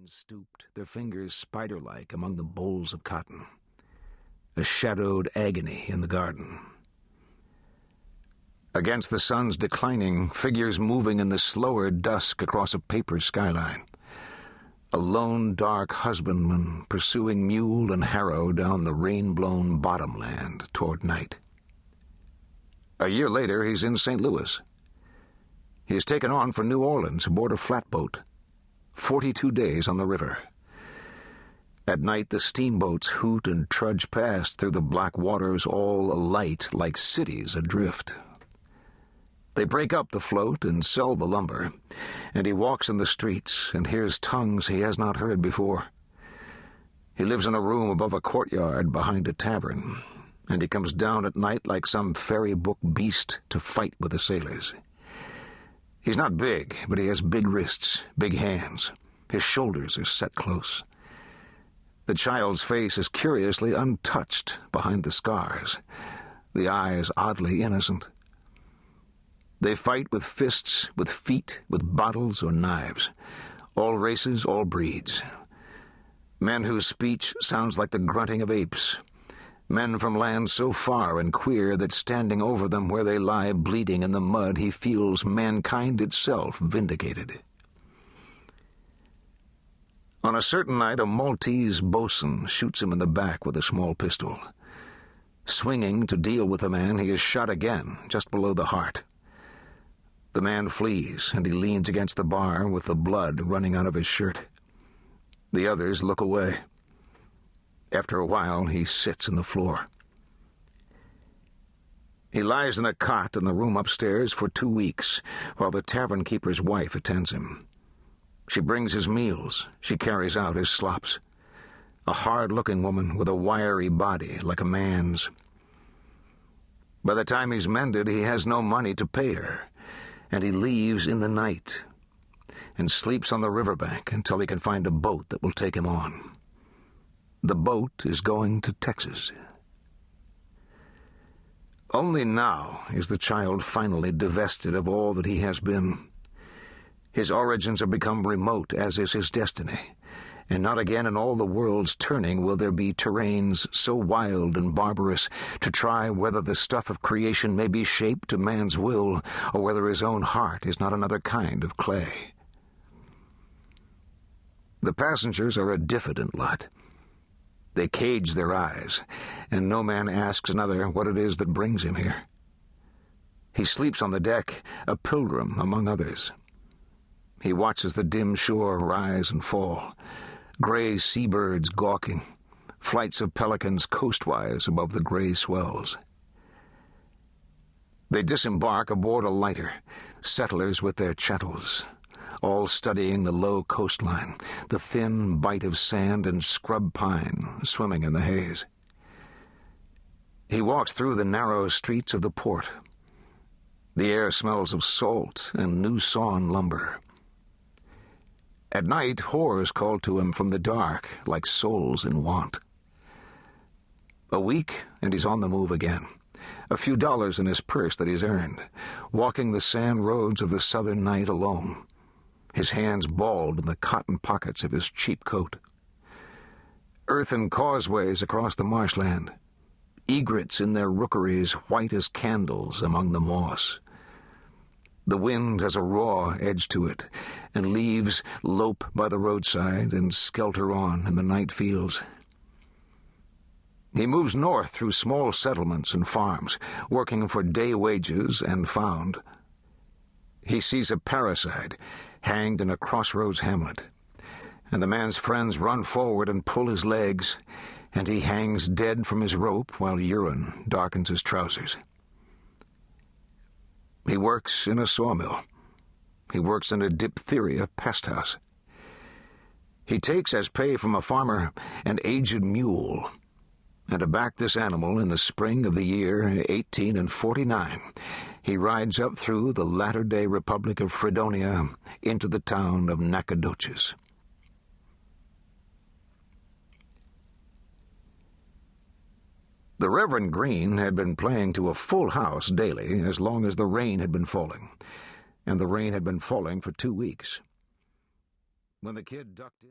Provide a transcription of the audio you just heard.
hands stooped, their fingers spider-like among the bolls of cotton. A shadowed agony in the garden. Against the sun's declining, figures moving in the slower dusk across a paper skyline. A lone, dark husbandman pursuing mule and harrow down the rain-blown bottomland toward night. A year later, he's in St. Louis. He is taken on for New Orleans aboard a flatboat. 42 days on the river. At night, the steamboats hoot and trudge past through the black waters, all alight like cities adrift. They break up the float and sell the lumber, and he walks in the streets and hears tongues he has not heard before. He lives in a room above a courtyard behind a tavern, and he comes down at night like some fairy book beast to fight with the sailors. He's not big, but he has big wrists, big hands. His shoulders are set close. The child's face is curiously untouched behind the scars, the eyes oddly innocent. They fight with fists, with feet, with bottles or knives. All races, all breeds. Men whose speech sounds like the grunting of apes. Men from lands so far and queer that standing over them where they lie bleeding in the mud, he feels mankind itself vindicated. On a certain night, a Maltese boatswain shoots him in the back with a small pistol. Swinging to deal with the man, he is shot again, just below the heart. The man flees, and he leans against the bar with the blood running out of his shirt. The others look away. After a while, he sits on the floor. He lies in a cot in the room upstairs for 2 weeks, while the tavern keeper's wife attends him. She brings his meals. She carries out his slops. A hard-looking woman with a wiry body like a man's. By the time he's mended, he has no money to pay her, and he leaves in the night and sleeps on the riverbank until he can find a boat that will take him on. The boat is going to Texas. Only now is the child finally divested of all that he has been. His origins have become remote, as is his destiny, and not again in all the world's turning will there be terrains so wild and barbarous to try whether the stuff of creation may be shaped to man's will, or whether his own heart is not another kind of clay. The passengers are a diffident lot. They cage their eyes, and no man asks another what it is that brings him here. He sleeps on the deck, a pilgrim among others. He watches the dim shore rise and fall, gray seabirds gawking, flights of pelicans coastwise above the gray swells. They disembark aboard a lighter, settlers with their chattels, all studying the low coastline, the thin bite of sand and scrub pine swimming in the haze. He walks through the narrow streets of the port. The air smells of salt and new-sawn lumber. At night, whores call to him from the dark, like souls in want. A week, and he's on the move again. A few dollars in his purse that he's earned, walking the sand roads of the southern night alone, his hands balled in the cotton pockets of his cheap coat. Earthen causeways across the marshland, egrets in their rookeries white as candles among the moss. The wind has a raw edge to it, and leaves lope by the roadside and skelter on in the night fields. He moves north through small settlements and farms, working for day wages and found. He sees a parricide hanged in a crossroads hamlet, and the man's friends run forward and pull his legs, and he hangs dead from his rope while urine darkens his trousers. He works in a sawmill. He works in a diphtheria pest house. He takes as pay from a farmer an aged mule, and to back this animal in the spring of the year 1849, he rides up through the latter-day Republic of Fredonia into the town of Nacogdoches. The Reverend Green had been playing to a full house daily as long as the rain had been falling, and the rain had been falling for 2 weeks. When the kid ducked in...